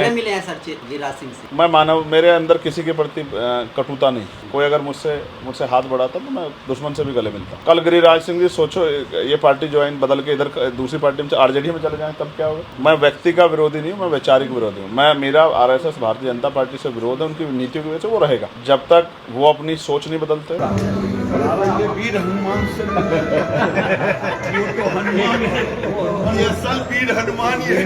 गले मिले हैं सर गिरिराज सिंह से। मैं मानव, मेरे अंदर किसी के प्रति कटुता नहीं। कोई अगर मुझसे हाथ बढ़ाता तो मैं दुश्मन से भी गले मिलता। कल गिरिराज सिंह जी सोचो, ये पार्टी ज्वाइन बदल के इधर दूसरी पार्टी में आरजेडी में चले जाएं तब क्या होगा। मैं व्यक्ति का विरोधी नहीं हूँ, मैं वैचारिक विरोधी हूँ। मेरा आरएसएस भारतीय जनता पार्टी से विरोध है, उनकी नीतियों की वजह से वो रहेगा जब तक वो अपनी सोच नहीं बदलते। ये वीर हनुमान से वो तो हनुमान है, ये असल वीर हनुमान ये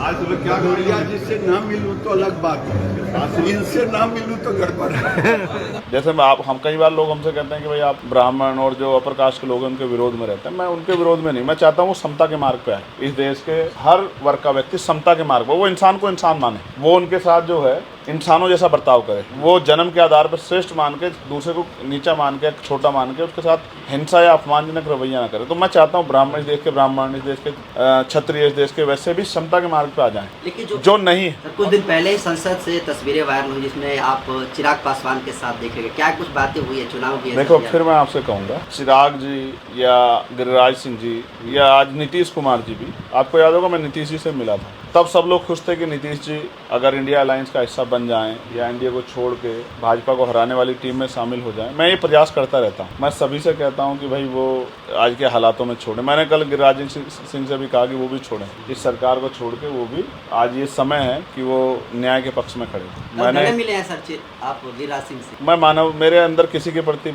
आज लोग क्या गौरिया जी से ना मिलूं तो अलग बात है, इनसे ना मिलूं तो गड़बड़ है। जैसे हम कई बार लोग हमसे कहते हैं कि भाई आप ब्राह्मण और जो अपर कास्ट के लोग हैं उनके विरोध में रहते हैं। मैं उनके विरोध में नहीं, मैं चाहता हूँ वो समता के मार्ग पे आए। इस देश के हर वर्ग का व्यक्ति समता के मार्ग पर, वो इंसान को इंसान माने, वो उनके साथ जो है इंसानों जैसा बर्ताव करे, वो जन्म के आधार पर श्रेष्ठ मान के दूसरे को नीचा मान के छोटा मान के उसके साथ हिंसा या अपमानजनक रवैया ना करे। तो मैं चाहता हूँ ब्राह्मण इस देश के ब्राह्मण, इस देश के क्षत्रिय, इस देश के वैसे भी समता के मार्ग पे आ जाएं। लेकिन जो नहीं है, कुछ दिन पहले ही संसद से तस्वीरें वायरल हुई जिसमें आप चिराग पासवान के साथ देखे गए, क्या कुछ बातें हुई है चुनाव की? देखो, फिर मैं आपसे कहूँगा, चिराग जी या गिरिराज सिंह जी या आज नीतीश कुमार जी भी, आपको याद होगा मैं नीतीश जी से मिला था, तब सब लोग खुश थे कि नीतीश जी अगर इंडिया अलायंस का हिस्सा बन जाएं या इंडिया को छोड़ के भाजपा को हराने वाली टीम में शामिल हो जाएं। मैं ये प्रयास करता रहता हूं। मैं सभी से कहता हूं कि भाई वो आज के हालातों में छोड़ें। मैंने कल गिरिराज सिंह से भी कहा कि वो भी छोड़ें, इस सरकार को छोड़ के वो भी, आज ये समय है कि वो न्याय के पक्ष में खड़े। मैंने मिले हैं सर आप गिरिराज सिंह से। मैं मानव, मेरे अंदर किसी के प्रति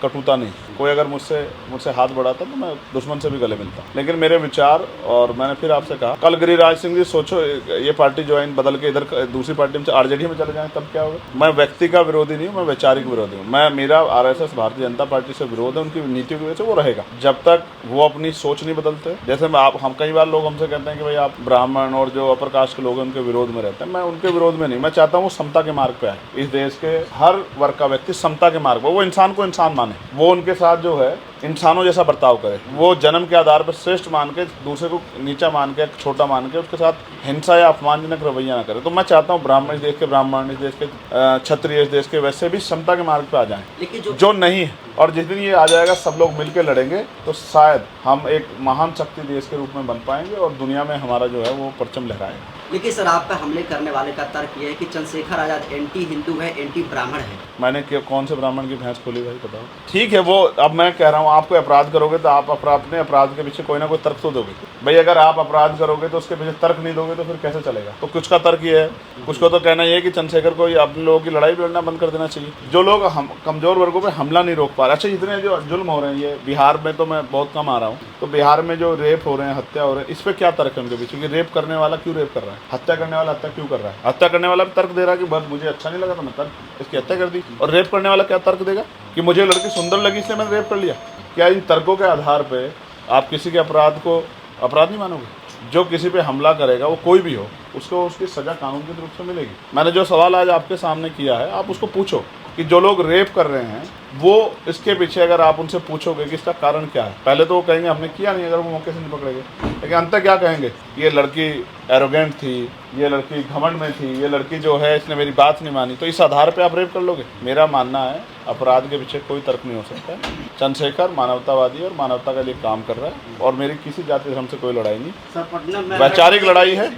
कटुता नहीं। कोई अगर मुझसे हाथ बढ़ाता तो मैं दुश्मन से भी गले मिलता। लेकिन मेरे विचार, और मैंने फिर आपसे कहा, कल गिरिराज सिंह जी सोचो, ये पार्टी ज्वाइन बदल के इधर दूसरी पार्टी में आरजेडी में चले जाएं तब क्या होगा। मैं व्यक्ति का विरोधी नहीं हूँ, मैं वैचारिक विरोधी हूँ। मेरा आरएसएस भारतीय जनता पार्टी से विरोध है, उनकी नीतियों की वजह से वो रहेगा जब तक वो अपनी सोच नहीं बदलते। जैसे हम कई बार लोग हमसे कहते हैं कि भाई आप ब्राह्मण और जो अपर कास्ट के लोग हैं उनके विरोध में रहते हैं। मैं उनके विरोध में नहीं, मैं चाहता हूँ वो समता के मार्ग पे आए। इस देश के हर वर्ग का व्यक्ति समता के मार्ग पर, वो इंसान को इंसान माने, वो उनके साथ जो है इंसानों जैसा बर्ताव करे, वो जन्म के आधार पर श्रेष्ठ मान के दूसरे को नीचा मान के छोटा मान के उसके साथ हिंसा या अपमानजनक रवैया ना करे। तो मैं चाहता हूँ ब्राह्मण इस देश के ब्राह्मण, इस देश के क्षत्रिय, इस देश के वैसे भी समता के मार्ग पे आ जाएं। लेकिन जो नहीं है, और जिस दिन ये आ जाएगा सब लोग मिलकर लड़ेंगे तो शायद हम एक महान शक्ति देश के रूप में बन पाएंगे और दुनिया में हमारा जो है वो परचम लहराएगा। लेकिन सर आप पे हमले करने वाले का तर्क ये है कि चंद्रशेखर आजाद एंटी हिंदू है, एंटी ब्राह्मण है। मैंने कौन से ब्राह्मण की भैंस खोली भाई, बताओ। ठीक है, वो अब मैं कह रहा हूँ, आप कोई अपराध करोगे तो आप अपने अपराध के पीछे कोई ना कोई तर्क तो दोगे भाई। अगर आप अपराध करोगे तो उसके पीछे तर्क नहीं दोगे तो फिर कैसे चलेगा। तो कुछ का तर्क ये है, कुछ को तो कहना ये है कि चंद्रशेखर को अपने लोगों की लड़ाई लड़ना बंद कर देना चाहिए। जो लोग कमजोर वर्गों पर हमला नहीं रोक पा रहे। अच्छा, इतने जो जुल्म हो रहे हैं, ये बिहार में तो मैं बहुत कम आ रहा हूँ, तो बिहार में जो रेप हो रहे हैं, हत्या हो रहे हैं, इस पर क्या तर्क है उनके पीछे? कि रेप करने वाला क्यों रेप कर रहा है, हत्या करने वाला हत्या क्यों कर रहा है? हत्या करने वाला भी तर्क दे रहा है कि बस मुझे अच्छा नहीं लगा तो मैं तर्क इसकी हत्या कर दी। और रेप करने वाला क्या तर्क देगा कि मुझे लड़की सुंदर लगी इसलिए मैंने रेप कर लिया। क्या इन तर्कों के आधार पर आप किसी के अपराध को अपराध नहीं मानोगे? जो किसी पे हमला करेगा, वो कोई भी हो, उसको उसकी सजा कानून की तरफ से मिलेगी। मैंने जो सवाल आज आपके सामने किया है, आप उसको पूछो कि जो लोग रेप कर रहे हैं वो इसके पीछे अगर आप उनसे पूछोगे कि इसका कारण क्या है, पहले तो वो कहेंगे हमने किया नहीं, अगर वो मौके से नहीं पकड़ेंगे। लेकिन अंत क्या कहेंगे? ये लड़की एरोगेंट थी, ये लड़की घमंड में थी, ये लड़की जो है इसने मेरी बात नहीं मानी। तो इस आधार पे आप रेप कर लोगे? मेरा मानना है अपराध के पीछे कोई तर्क नहीं हो सकता है। चंद्रशेखर मानवतावादी और मानवता के लिए काम कर रहा है और मेरी किसी जाति धर्म से कोई लड़ाई नहीं। वैचारिक लड़ाई है,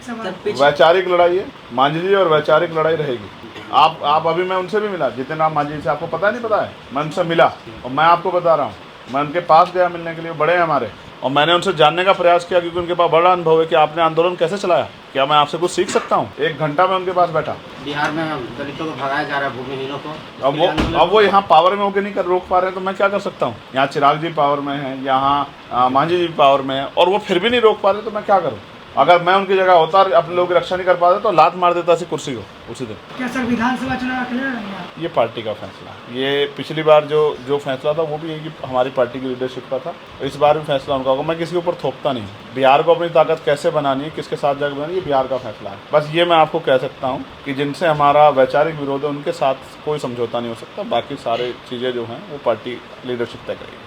वैचारिक लड़ाई है मांझी जी, और वैचारिक लड़ाई रहेगी। आप अभी मैं उनसे भी मिला, जितने नाम मांझी से आपको पता नहीं पता है, मैं उनसे मिला और मैं आपको बता रहा हूँ, मैं उनके पास गया मिलने के लिए, बड़े हैं हमारे, और मैंने उनसे जानने का प्रयास किया क्योंकि उनके पास बड़ा अनुभव है कि आपने आंदोलन कैसे चलाया, क्या मैं आपसे कुछ सीख सकता हूँ? 1 घंटा में उनके पास बैठा। बिहार में दलितों को भगाया जा रहा है, भूमिहीनों को। अब वो यहाँ पावर में होकर नहीं रोक पा रहे हैं तो मैं क्या कर सकता हूँ? यहाँ चिराग जी पावर में है, यहाँ मांझी जी पावर में है, और वो फिर भी नहीं रोक पा रहे तो मैं क्या करूँ? अगर मैं उनकी जगह होता और अपने लोगों की रक्षा नहीं कर पाता तो लात मार देता कुर्सी को उसी दिन। क्या सर विधानसभा चुनाव अकेले लड़ेंगे? ये पार्टी का फैसला, ये पिछली बार जो फैसला था वो भी यही कि हमारी पार्टी की लीडरशिप का था, इस बार भी फैसला उनका होगा। मैं किसी के ऊपर थोपता नहीं। बिहार को अपनी ताकत कैसे बनानी है, किसके साथ जाकर बनानी है, ये बिहार का फैसला है। बस ये मैं आपको कह सकता हूँ कि जिनसे हमारा वैचारिक विरोध है उनके साथ कोई समझौता नहीं हो सकता। बाकी सारी चीज़ें जो हैं वो पार्टी लीडरशिप तय करेगी।